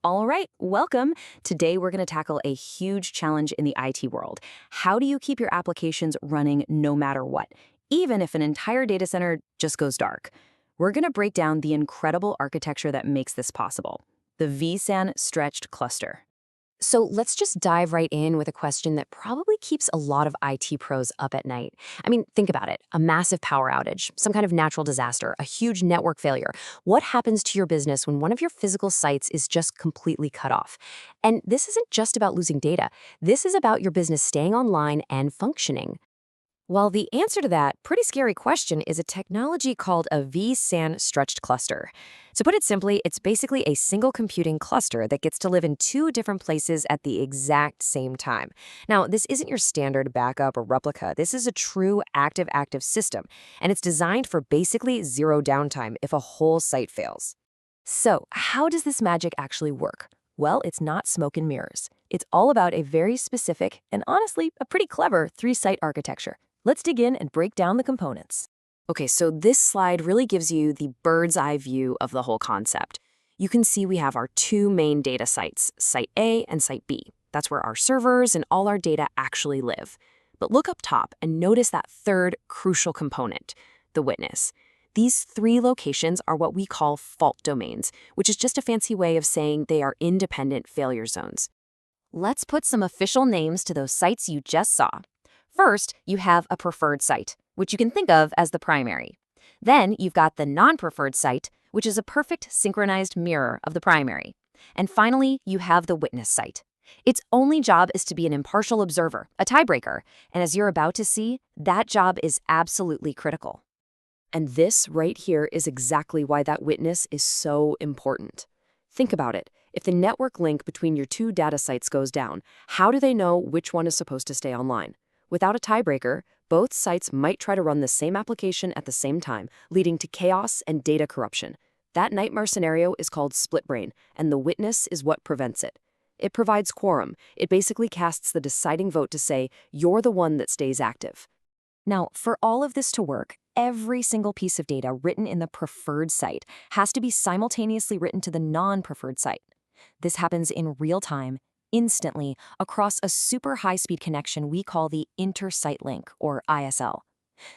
All right, welcome. Today we're going to tackle a huge challenge in the IT world. How do you keep your applications running no matter what, even if an entire data center just goes dark? We're going to break down the incredible architecture that makes this possible, the vSAN stretched cluster. So let's just dive right in with a question that probably keeps a lot of IT pros up at night. I mean, think about it. A massive power outage, some kind of natural disaster, a huge network failure. What happens to your business when one of your physical sites is just completely cut off? And this isn't just about losing data. This is about your business staying online and functioning. Well, the answer to that pretty scary question is a technology called a vSAN stretched cluster. To put it simply, it's basically a single computing cluster that gets to live in two different places at the exact same time. Now, this isn't your standard backup or replica. This is a true active system, and it's designed for basically zero downtime if a whole site fails. So, how does this magic actually work? Well, it's not smoke and mirrors. It's all about a very specific and honestly, a pretty clever three-site architecture. Let's dig in and break down the components. Okay, so this slide really gives you the bird's eye view of the whole concept. You can see we have our two main data sites, Site A and Site B. That's where our servers and all our data actually live. But look up top and notice that third crucial component, the witness. These three locations are what we call fault domains, which is just a fancy way of saying they are independent failure zones. Let's put some official names to those sites you just saw. First, you have a preferred site, which you can think of as the primary. Then you've got the non-preferred site, which is a perfect synchronized mirror of the primary. And finally, you have the witness site. Its only job is to be an impartial observer, a tiebreaker, and as you're about to see, that job is absolutely critical. And this right here is exactly why that witness is so important. Think about it. If the network link between your two data sites goes down, how do they know which one is supposed to stay online? Without a tiebreaker, both sites might try to run the same application at the same time, leading to chaos and data corruption. That nightmare scenario is called split brain, and the witness is what prevents it. It provides quorum. It basically casts the deciding vote to say, you're the one that stays active. Now, for all of this to work, every single piece of data written in the preferred site has to be simultaneously written to the non-preferred site. This happens in real time, instantly, across a super high-speed connection we call the inter-site link, or ISL.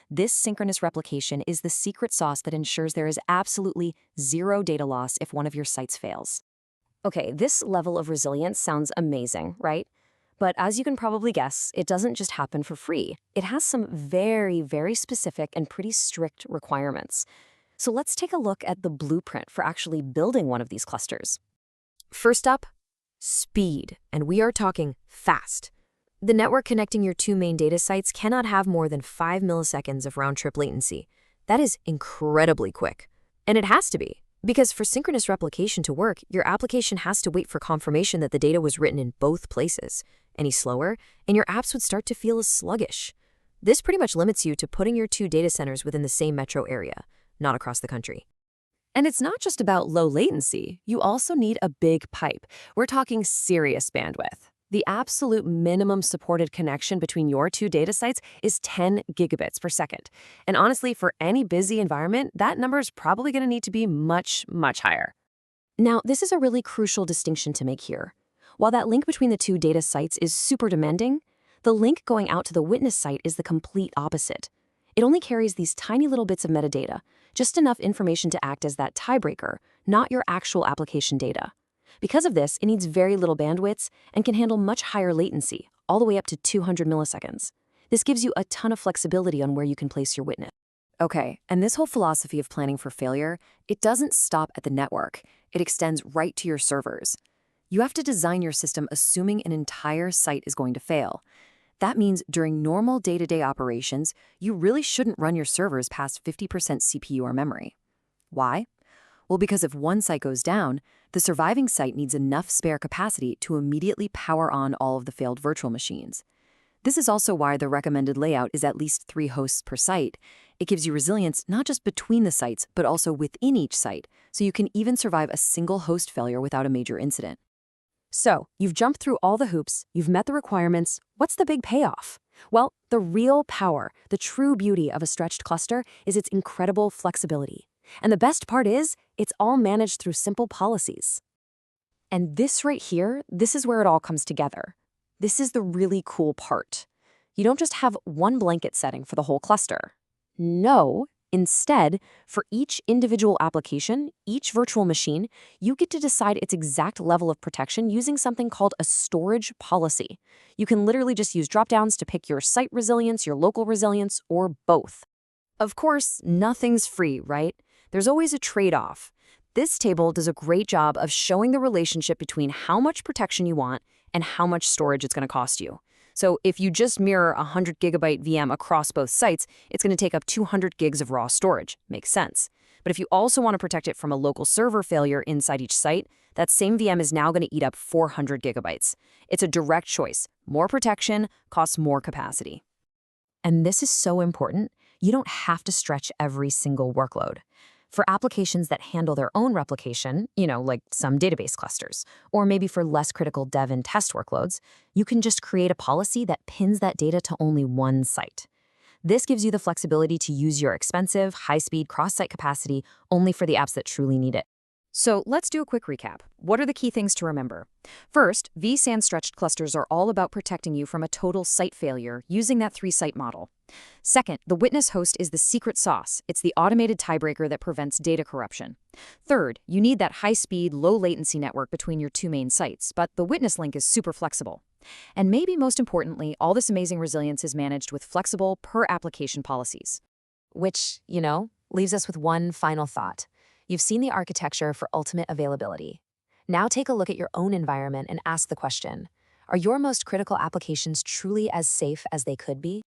This synchronous replication is the secret sauce that ensures there is absolutely zero data loss if one of your sites fails. Okay, this level of resilience sounds amazing, right? But as you can probably guess, it doesn't just happen for free. It has some very specific and pretty strict requirements. So let's take a look at the blueprint for actually building one of these clusters. First up, speed, and we are talking fast. The network connecting your two main data sites cannot have more than 5 milliseconds of round-trip latency. That is incredibly quick. And it has to be, because for synchronous replication to work, your application has to wait for confirmation that the data was written in both places. Any slower, and your apps would start to feel as sluggish. This pretty much limits you to putting your two data centers within the same metro area, not across the country. And it's not just about low latency. You also need a big pipe. We're talking serious bandwidth. The absolute minimum supported connection between your two data sites is 10 gigabits per second. And honestly, for any busy environment, that number is probably going to need to be much higher. Now, this is a really crucial distinction to make here. While that link between the two data sites is super demanding, the link going out to the witness site is the complete opposite. It only carries these tiny little bits of metadata, just enough information to act as that tiebreaker, not your actual application data. Because of this, it needs very little bandwidth and can handle much higher latency, all the way up to 200 milliseconds. This gives you a ton of flexibility on where you can place your witness. Okay, and this whole philosophy of planning for failure, it doesn't stop at the network. It extends right to your servers. You have to design your system assuming an entire site is going to fail. That means during normal day-to-day operations, you really shouldn't run your servers past 50% CPU or memory. Why? Well, because if one site goes down, the surviving site needs enough spare capacity to immediately power on all of the failed virtual machines. This is also why the recommended layout is at least 3 hosts per site. It gives you resilience not just between the sites, but also within each site, so you can even survive a single host failure without a major incident. So, you've jumped through all the hoops, you've met the requirements. What's the big payoff? Well, the real power, the true beauty of a stretched cluster is its incredible flexibility. And the best part is, it's all managed through simple policies. And this right here, this is where it all comes together. This is the really cool part. You don't just have one blanket setting for the whole cluster. No, instead, for each individual application, each virtual machine, you get to decide its exact level of protection using something called a storage policy. You can literally just use dropdowns to pick your site resilience, your local resilience, or both. Of course, nothing's free, right? There's always a trade-off. This table does a great job of showing the relationship between how much protection you want and how much storage it's going to cost you. So if you just mirror a 100 gigabyte VM across both sites, it's going to take up 200 gigs of raw storage. Makes sense. But if you also want to protect it from a local server failure inside each site, that same VM is now going to eat up 400 gigabytes. It's a direct choice. More protection costs more capacity. And this is so important. You don't have to stretch every single workload. For applications that handle their own replication, like some database clusters, or maybe for less critical dev and test workloads, you can just create a policy that pins that data to only one site. This gives you the flexibility to use your expensive, high-speed cross-site capacity only for the apps that truly need it. So let's do a quick recap. What are the key things to remember? First, vSAN stretched clusters are all about protecting you from a total site failure using that three-site model. Second, the witness host is the secret sauce. It's the automated tiebreaker that prevents data corruption. Third, you need that high-speed, low-latency network between your two main sites, but the witness link is super flexible. And maybe most importantly, all this amazing resilience is managed with flexible per-application policies. Which, leaves us with one final thought. You've seen the architecture for ultimate availability. Now take a look at your own environment and ask the question, are your most critical applications truly as safe as they could be?